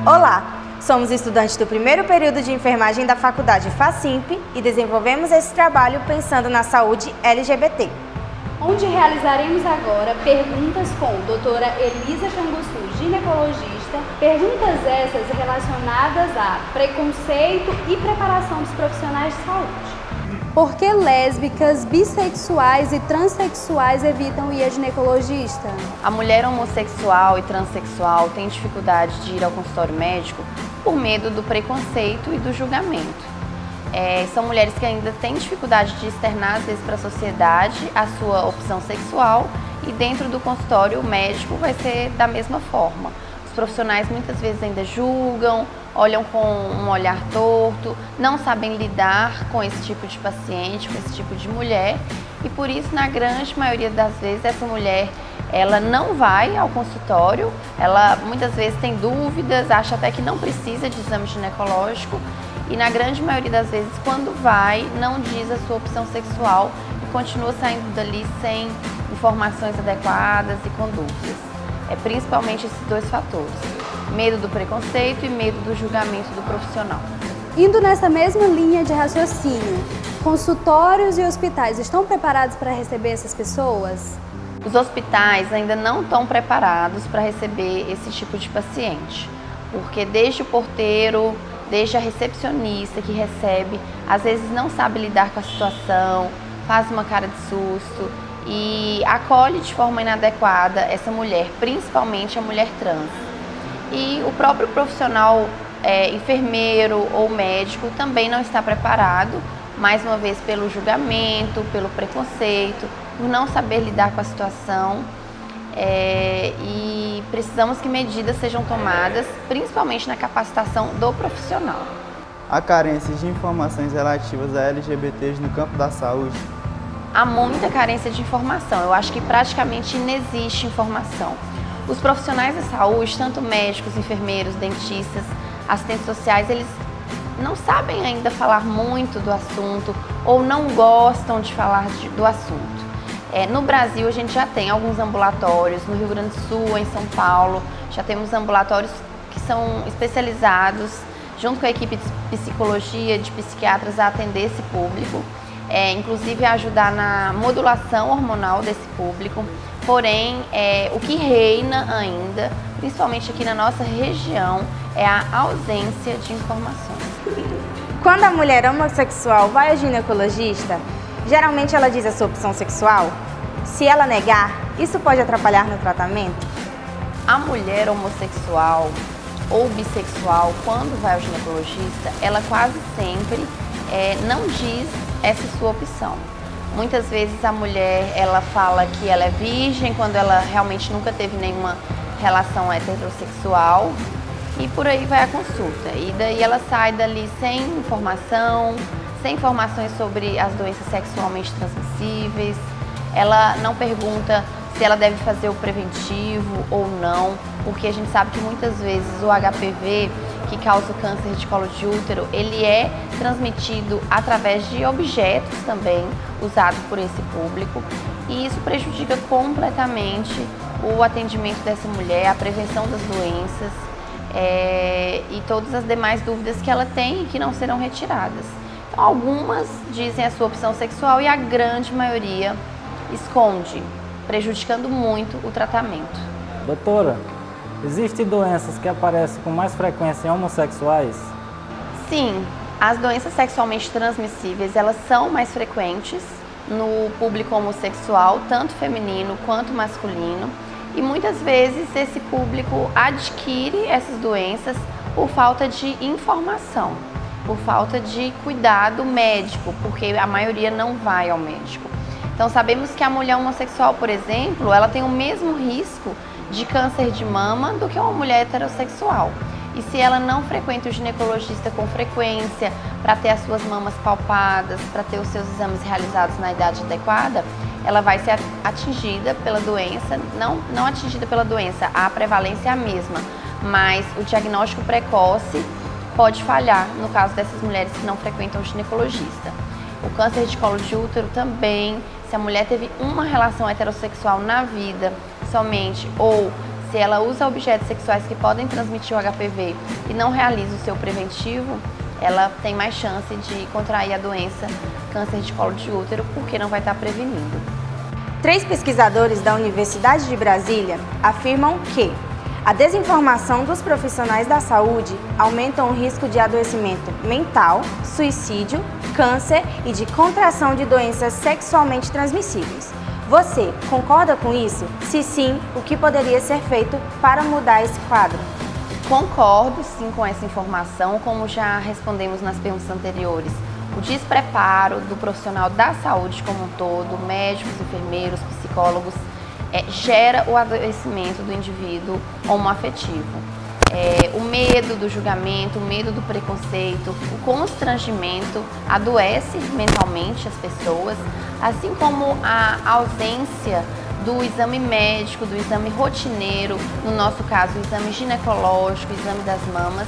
Olá, somos estudantes do primeiro período de enfermagem da Faculdade FACIMP e desenvolvemos esse trabalho pensando na saúde LGBT. Onde realizaremos agora perguntas com a doutora Elisa Canguçu, ginecologista, perguntas essas relacionadas a preconceito e preparação dos profissionais de saúde. Por que lésbicas, bissexuais e transexuais evitam ir a ginecologista? A mulher homossexual e transexual tem dificuldade de ir ao consultório médico por medo do preconceito e do julgamento. São mulheres que ainda têm dificuldade de externar, às vezes, para a sociedade a sua opção sexual, e dentro do consultório médico vai ser da mesma forma. Os profissionais muitas vezes ainda julgam, olham com um olhar torto, não sabem lidar com esse tipo de paciente, com esse tipo de mulher, e por isso, na grande maioria das vezes, essa mulher ela não vai ao consultório, ela muitas vezes tem dúvidas, acha até que não precisa de exame ginecológico, e na grande maioria das vezes, quando vai, não diz a sua opção sexual e continua saindo dali sem informações adequadas e com dúvidas. Principalmente esses dois fatores: medo do preconceito e medo do julgamento do profissional. Indo nessa mesma linha de raciocínio, consultórios e hospitais estão preparados para receber essas pessoas? Os hospitais ainda não estão preparados para receber esse tipo de paciente, porque desde o porteiro, desde a recepcionista que recebe, às vezes não sabe lidar com a situação, faz uma cara de susto e acolhe de forma inadequada essa mulher, principalmente a mulher trans. E o próprio profissional enfermeiro ou médico também não está preparado, mais uma vez pelo julgamento, pelo preconceito, por não saber lidar com a situação. E precisamos que medidas sejam tomadas, principalmente na capacitação do profissional. Há carências de informações relativas a LGBTs no campo da saúde? Há muita carência de informação, eu acho que praticamente inexiste informação. Os profissionais da saúde, tanto médicos, enfermeiros, dentistas, assistentes sociais, eles não sabem ainda falar muito do assunto ou não gostam de falar do assunto. No Brasil, a gente já tem alguns ambulatórios, no Rio Grande do Sul, em São Paulo, já temos ambulatórios que são especializados, junto com a equipe de psicologia, de psiquiatras, a atender esse público, inclusive a ajudar na modulação hormonal desse público. Porém, o que reina ainda, principalmente aqui na nossa região, é a ausência de informações. Quando a mulher homossexual vai ao ginecologista, geralmente ela diz a sua opção sexual. Se ela negar, isso pode atrapalhar no tratamento? A mulher homossexual ou bissexual, quando vai ao ginecologista, ela quase sempre não diz essa sua opção. Muitas vezes a mulher ela fala que ela é virgem quando ela realmente nunca teve nenhuma relação heterossexual, e por aí vai a consulta. E daí ela sai dali sem informações sobre as doenças sexualmente transmissíveis. Ela não pergunta se ela deve fazer o preventivo ou não, porque a gente sabe que muitas vezes o HPV, que causa o câncer de colo de útero, ele é transmitido através de objetos também usados por esse público, e isso prejudica completamente o atendimento dessa mulher, a prevenção das doenças e todas as demais dúvidas que ela tem e que não serão retiradas. Então, algumas dizem a sua opção sexual e a grande maioria esconde, prejudicando muito o tratamento. Doutora, existem doenças que aparecem com mais frequência em homossexuais? Sim, as doenças sexualmente transmissíveis, elas são mais frequentes no público homossexual, tanto feminino quanto masculino, e muitas vezes esse público adquire essas doenças por falta de informação, por falta de cuidado médico, porque a maioria não vai ao médico. Então sabemos que a mulher homossexual, por exemplo, ela tem o mesmo risco de câncer de mama do que uma mulher heterossexual. E se ela não frequenta o ginecologista com frequência para ter as suas mamas palpadas, para ter os seus exames realizados na idade adequada, ela vai ser atingida pela doença, não atingida pela doença, a prevalência é a mesma, mas o diagnóstico precoce pode falhar no caso dessas mulheres que não frequentam o ginecologista. O câncer de colo de útero também, se a mulher teve uma relação heterossexual na vida somente, ou Se ela usa objetos sexuais que podem transmitir o HPV e não realiza o seu preventivo, ela tem mais chance de contrair a doença câncer de colo de útero, porque não vai estar prevenindo. 3 pesquisadores da Universidade de Brasília afirmam que a desinformação dos profissionais da saúde aumenta o risco de adoecimento mental, suicídio, câncer e de contração de doenças sexualmente transmissíveis. Você concorda com isso? Se sim, o que poderia ser feito para mudar esse quadro? Concordo sim com essa informação, como já respondemos nas perguntas anteriores. O despreparo do profissional da saúde como um todo, médicos, enfermeiros, psicólogos, gera o adoecimento do indivíduo homoafetivo. O medo do julgamento, o medo do preconceito, o constrangimento adoece mentalmente as pessoas, assim como a ausência do exame médico, do exame rotineiro, no nosso caso o exame ginecológico, o exame das mamas,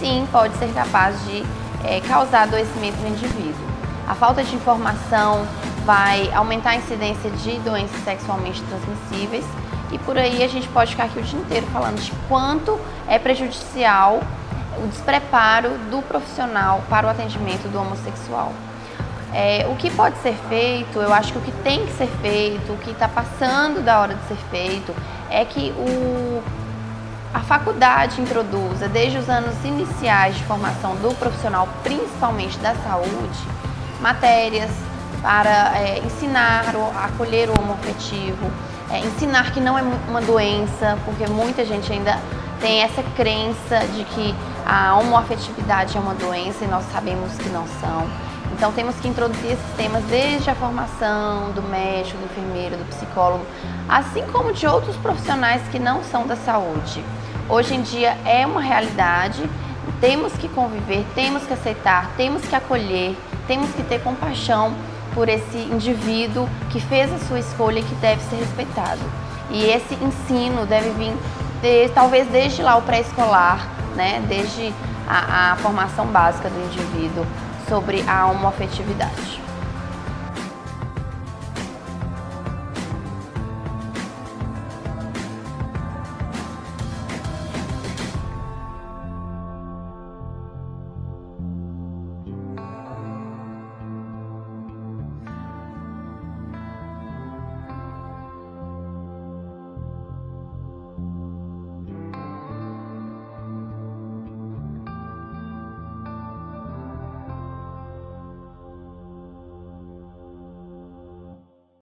sim, pode ser capaz de causar adoecimento no indivíduo. A falta de informação vai aumentar a incidência de doenças sexualmente transmissíveis e por aí a gente pode ficar aqui o dia inteiro falando de quanto é prejudicial o despreparo do profissional para o atendimento do homossexual. O que pode ser feito, eu acho que o que tem que ser feito, o que está passando da hora de ser feito, é que a faculdade introduza, desde os anos iniciais de formação do profissional, principalmente da saúde, matérias para ensinar a acolher o homoafetivo, ensinar que não é uma doença, porque muita gente ainda tem essa crença de que a homoafetividade é uma doença e nós sabemos que não são. Então temos que introduzir esses temas desde a formação do médico, do enfermeiro, do psicólogo, assim como de outros profissionais que não são da saúde. Hoje em dia é uma realidade, temos que conviver, temos que aceitar, temos que acolher, temos que ter compaixão por esse indivíduo que fez a sua escolha e que deve ser respeitado. E esse ensino deve vir, talvez desde lá o pré-escolar, né? Desde a formação básica do indivíduo sobre a homoafetividade.